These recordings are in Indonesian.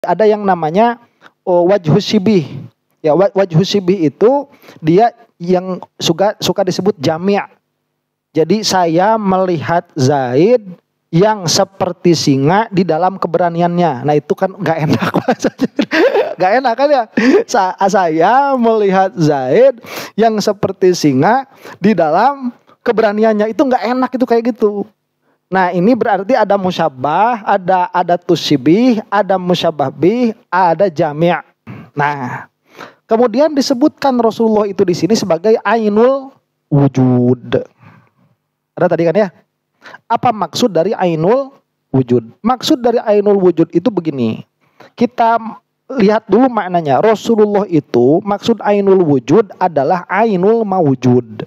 Ada yang namanya wajhus syibih. Ya, wajhus syibih itu dia yang suka disebut jami'. Jadi saya melihat Zaid yang seperti singa di dalam keberaniannya. Nah itu kan gak enak. Gak enak kan ya. Saya melihat Zaid yang seperti singa di dalam keberaniannya. Itu gak enak itu kayak gitu. Nah ini berarti ada musyabah, ada tusyibih, ada musyabah bih, ada jami'. Nah kemudian disebutkan Rasulullah itu di sini sebagai ainul wujud. Ada tadi kan ya? Apa maksud dari ainul wujud? Maksud dari ainul wujud itu begini. Kita lihat dulu maknanya. Rasulullah itu maksud ainul wujud adalah ainul mawujud.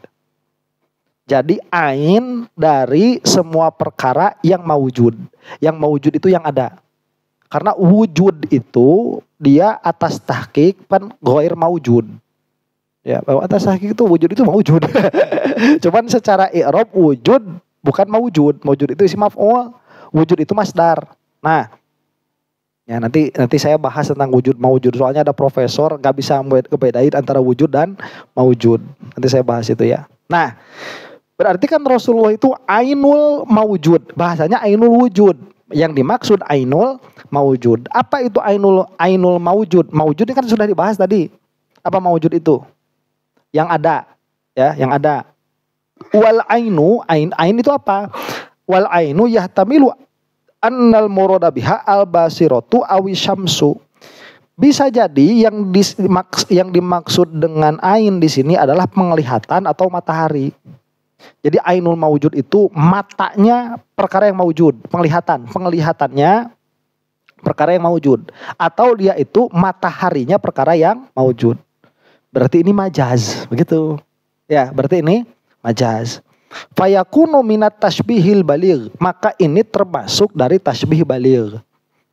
Jadi ain dari semua perkara yang mawujud. Yang mawujud itu yang ada. Karena wujud itu dia atas tahqiq kan ghair mawujud. Ya, bahwa atas tahqiq itu wujud itu mawujud. Cuman secara i'rab wujud bukan mawujud. Mawujud itu isim maf'ul, wujud itu masdar. Nah, ya nanti saya bahas tentang wujud mawujud. Soalnya ada profesor gak bisa ngebedain antara wujud dan mawujud. Nanti saya bahas itu ya. Nah, berarti kan Rasulullah itu ainul mawujud. Bahasanya ainul wujud. Yang dimaksud ainul mawujud. Apa itu ainul mawujud? Mawujud ini kan sudah dibahas tadi. Apa mawujud itu? Yang ada, ya, yang ada. Wal ainu, ain itu apa? Wal ainu yahtamilu annal murada biha al basiratu awi syamsu. Bisa jadi yang dimaksud dengan ain di sini adalah penglihatan atau matahari. Jadi ainul mawujud itu matanya perkara yang mawujud, penglihatannya perkara yang mawujud, atau dia itu mataharinya perkara yang mawujud. Berarti ini majaz, begitu. Ya, berarti ini majaz. Fayakunu minat tasbihil baligh, maka ini termasuk dari tasbih baligh.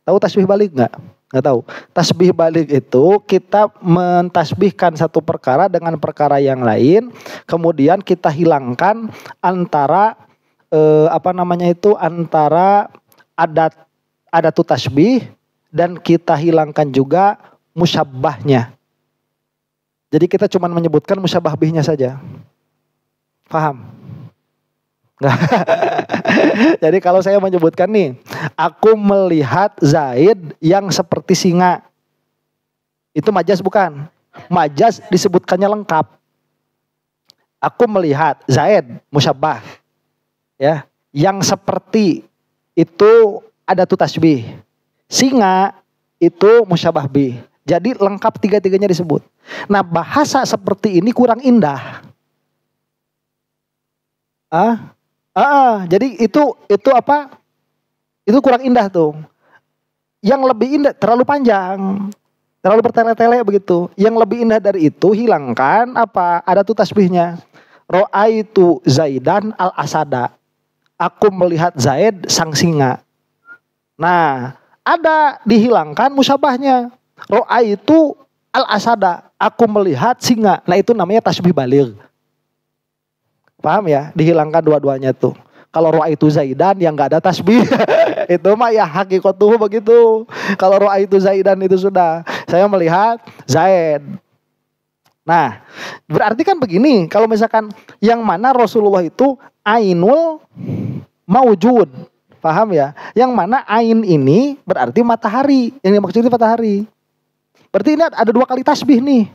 Tahu tasbih baligh enggak? Enggak tahu. Tasbih baligh itu kita mentasbihkan satu perkara dengan perkara yang lain, kemudian kita hilangkan antara antara adatu tasbih dan kita hilangkan juga musyabbahnya. Jadi kita cuma menyebutkan musyabah bihnya saja. Paham? Enggak. Jadi kalau saya menyebutkan nih, aku melihat Zaid yang seperti singa. Itu majaz bukan? Majaz disebutkannya lengkap. Aku melihat Zaid musyabah. Ya, yang seperti itu ada tu tasbih. Singa itu musyabah bih. Jadi lengkap tiga-tiganya disebut. Nah, bahasa seperti ini kurang indah. Jadi itu apa? Itu kurang indah tuh. Yang lebih indah terlalu panjang, terlalu bertele-tele begitu. Yang lebih indah dari itu hilangkan apa? Ada tuh tasbihnya. Ro'aitu Zaidan al-asada. Aku melihat Zaid sang singa. Nah, ada dihilangkan musyabahnya. Ro'aitu al-asada. Aku melihat singa. Nah, itu namanya tasbih baligh. Paham ya? Dihilangkan dua-duanya tuh. Kalau ro'aitu Zaidan yang gak ada tasbih. Itu mah ya hakikatuhu begitu. Kalau ro'aitu Zaidan itu sudah. Saya melihat Zaid. Nah, berarti kan begini. Kalau misalkan yang mana Rasulullah itu ainul mawujud. Paham ya? Yang mana ain ini berarti matahari. Yang dimaksud itu matahari. Berarti ini ada dua kali tasbih nih.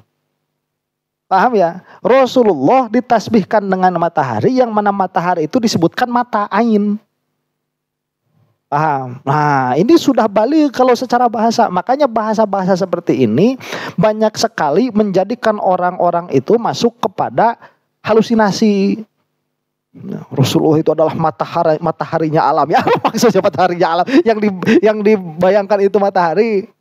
Paham ya? Rasulullah ditasbihkan dengan matahari, yang mana matahari itu disebutkan mata, ain. Paham? Nah, ini sudah balik kalau secara bahasa. Makanya bahasa-bahasa seperti ini banyak sekali menjadikan orang-orang itu masuk kepada halusinasi. Rasulullah itu adalah mataharinya alam. Ya, maksudnya mataharinya alam. Yang dibayangkan itu matahari.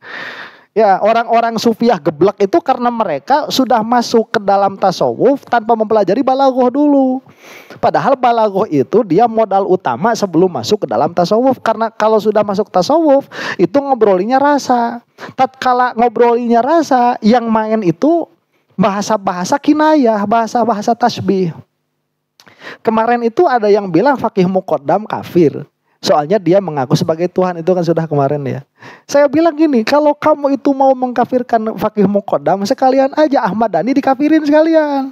Ya, orang-orang sufiah geblek itu karena mereka sudah masuk ke dalam tasawuf tanpa mempelajari balaghah dulu. Padahal balaghah itu dia modal utama sebelum masuk ke dalam tasawuf. Karena kalau sudah masuk tasawuf itu ngobrolinya rasa. Tatkala ngobrolinya rasa, yang main itu bahasa-bahasa kinayah, bahasa-bahasa tasbih. Kemarin itu ada yang bilang fakih muqaddam kafir. Soalnya dia mengaku sebagai Tuhan, itu kan sudah kemarin ya. Saya bilang gini, kalau kamu itu mau mengkafirkan Faqih Muqaddam, sekalian aja Ahmad Dhani dikafirin sekalian.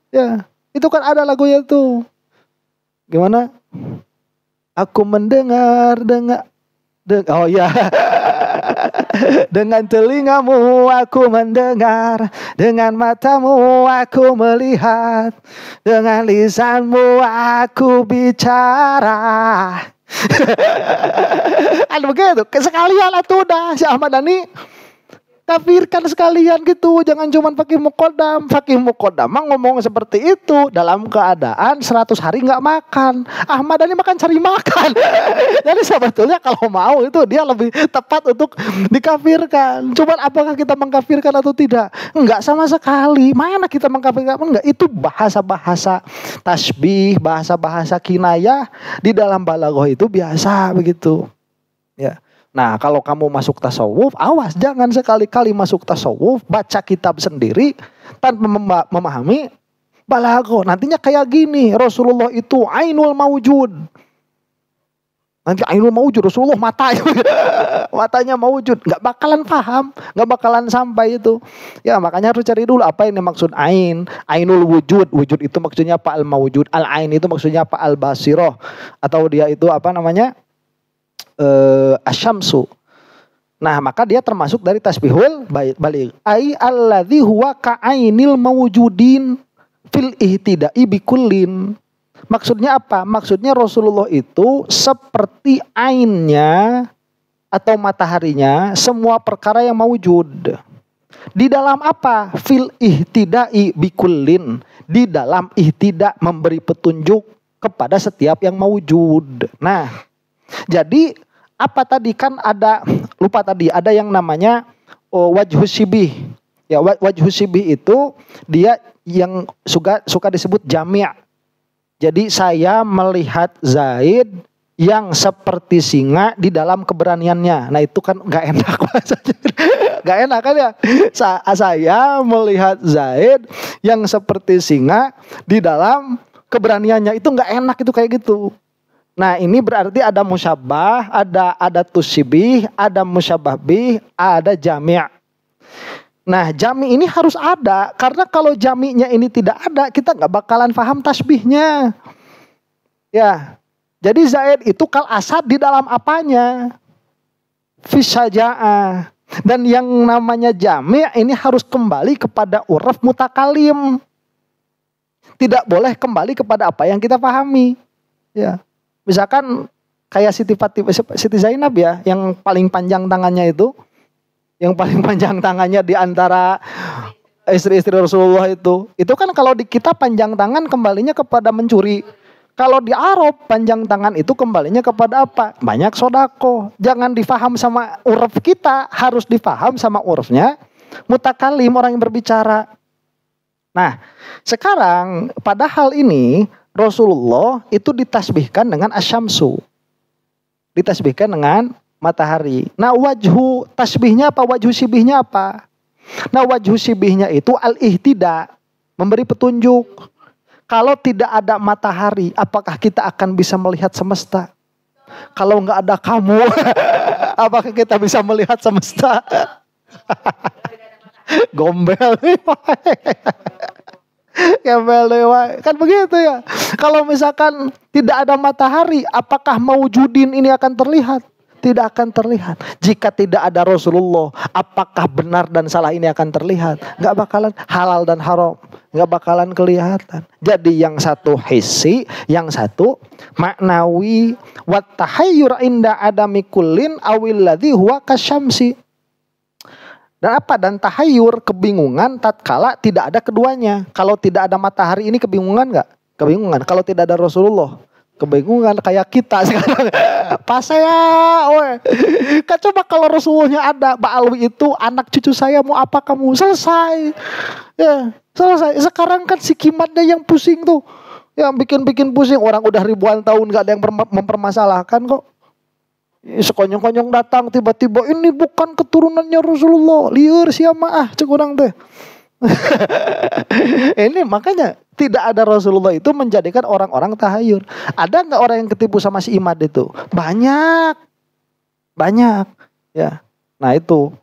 Ya, itu kan ada lagunya tuh. Gimana? Aku mendengar oh ya. Dengan telingamu aku mendengar, dengan matamu aku melihat, dengan lisanmu aku bicara. Ada begitu, sekalian itu udah si Ahmad Dhani kafirkan sekalian gitu. Jangan cuma Faqih Muqaddam. Faqih Muqaddam ngomong seperti itu dalam keadaan 100 hari nggak makan. Ahmad Dhani makan cari makan. Jadi sebetulnya kalau mau itu dia lebih tepat untuk dikafirkan. Cuman apakah kita mengkafirkan atau tidak? Enggak sama sekali. Mana kita mengkafirkan? Enggak. Itu bahasa-bahasa tasbih, bahasa-bahasa kinayah di dalam balaghah itu biasa begitu. Ya. Nah, kalau kamu masuk tasawuf, awas jangan sekali-kali masuk tasawuf, baca kitab sendiri tanpa memahami balaghah. Nantinya kayak gini, Rasulullah itu ainul maujud. Nanti ainul maujud, Rasulullah matanya maujud, nggak bakalan paham, nggak bakalan sampai itu. Ya makanya harus cari dulu apa ini maksud ain. Ainul wujud, wujud itu maksudnya apa, al maujud. Al ain itu maksudnya apa, al basiroh. Atau dia itu apa namanya? Asyamsu. Nah, maka dia termasuk dari tasbihul baligh. Ai alladzi huwa ka'ainil mawjudin fil ihtida'i bikullin. Maksudnya apa? Maksudnya Rasulullah itu seperti ainnya atau mataharinya semua perkara yang mawjud. Di dalam apa? Fil ihtida'i bikullin. Di dalam ihtida, memberi petunjuk kepada setiap yang mawjud. Nah, jadi apa tadi kan ada, lupa tadi, ada yang namanya wajhus syibih. Ya, wajhus syibih itu dia yang suka disebut jami'. Jadi saya melihat Zaid yang seperti singa di dalam keberaniannya. Nah itu kan nggak enak bahasanya. Nggak enak kan ya. Saya melihat Zaid yang seperti singa di dalam keberaniannya. Itu nggak enak itu kayak gitu. Nah ini berarti ada musyabbah, ada tusyibih, ada musyabbah bih, ada jami'. Nah jami' ini harus ada, karena kalau jami'nya ini tidak ada, kita nggak bakalan paham tasbihnya. Ya, jadi Zaid itu kal asad di dalam apanya? Fisyaja'ah. Dan yang namanya jami' ini harus kembali kepada uraf mutakalim. Tidak boleh kembali kepada apa yang kita pahami. Ya. Misalkan kayak Siti Zainab ya, yang paling panjang tangannya itu, yang paling panjang tangannya di antara istri-istri Rasulullah itu kan kalau di kita panjang tangan kembalinya kepada mencuri. Kalau di Arab panjang tangan itu kembalinya kepada apa? Banyak sodako. Jangan difaham sama uruf kita, harus difaham sama urufnya mutakalim, orang yang berbicara. Nah, sekarang pada hal ini Rasulullah itu ditasbihkan dengan asyamsu. Ditasbihkan dengan matahari. Nah, wajhu tasbihnya apa? Wajhu sibihnya apa? Nah, wajhu sibihnya itu al-ihtida, memberi petunjuk. Kalau tidak ada matahari, apakah kita akan bisa melihat semesta? Kalau nggak ada kamu, apakah kita bisa melihat semesta? Gombel. Kan begitu ya. Kalau misalkan tidak ada matahari, apakah mawjudin ini akan terlihat? Tidak akan terlihat. Jika tidak ada Rasulullah, apakah benar dan salah ini akan terlihat? Gak bakalan. Halal dan haram gak bakalan kelihatan. Jadi yang satu hissi, yang satu maknawi. Wat tahayyur inda adami kullin awil ladzi huwa kasyamsi. Dan apa? Dan tahayyur, kebingungan tatkala tidak ada keduanya. Kalau tidak ada matahari ini kebingungan nggak? Kebingungan. Kalau tidak ada Rasulullah, kebingungan kayak kita sekarang. Pas saya, kan coba kalau Rasulullahnya ada, Mbak Alwi itu anak cucu saya mau apa kamu? Selesai. Ya, selesai. Sekarang kan si Kimatnya yang pusing tuh. Yang bikin pusing. Orang udah ribuan tahun nggak ada yang mempermasalahkan kok. Sekonyong-konyong datang tiba-tiba ini bukan keturunannya Rasulullah, liur siapa cek orang teh. Ini makanya Tidak ada Rasulullah itu menjadikan orang-orang tahayul. Ada nggak orang yang ketipu sama si Imad itu? Banyak, banyak. Ya, nah itu.